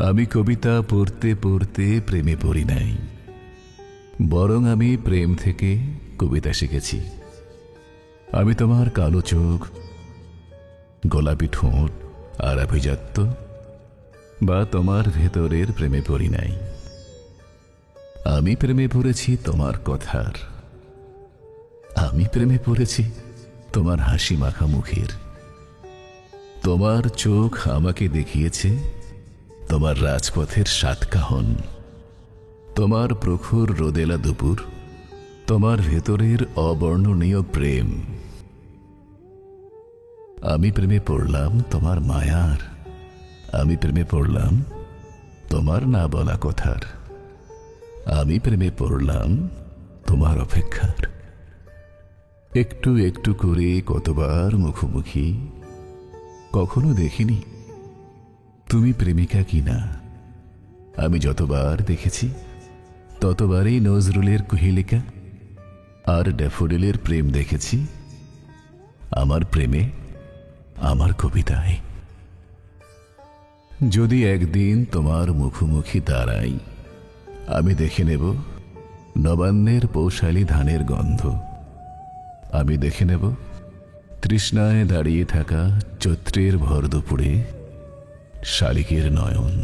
আমি কবিতা পড়তে পড়তে প্রেমে পড়ি নাই, বরং আমি প্রেম থেকে কবিতা শিখেছি। আমি তোমার কালো চোখ, গোলাপি ঠোঁট আর আভিজাত্য বা তোমার ভেতরের প্রেমে পড়ি নাই। আমি প্রেমে পড়েছি তোমার কথার, আমি প্রেমে পড়েছি তোমার হাসি মাখা মুখের। তোমার চোখ আমাকে দেখিয়েছে তোমার রাজপথের সাতকাহন, তোমার প্রখর রোদেলা দুপুর, তোমার ভেতরের অবর্ণনীয় প্রেম। আমি প্রেমে পড়লাম তোমার মায়ার, আমি প্রেমে পড়লাম তোমার না বলা কথার, আমি প্রেমে পড়লাম তোমার অপেক্ষার। একটু একটু করে কতবার মুখোমুখি, কখনো দেখিনি তুমি প্রেমিকা কিনা। আমি যতবার দেখেছি ততবারই নজরুলের কুহেলিকা আর ড্যাফোডিলের প্রেম দেখেছি আমার প্রেমে, আমার কবিতায়। যদি একদিন তোমার মুখোমুখি দাঁড়াই, আমি দেখে নেব নবান্নের পৌশালী ধানের গন্ধ, আমি দেখে নেব তৃষ্ণায় দাঁড়িয়ে থাকা চৈত্রের ভর দুপুরে শালিকের নয়ন।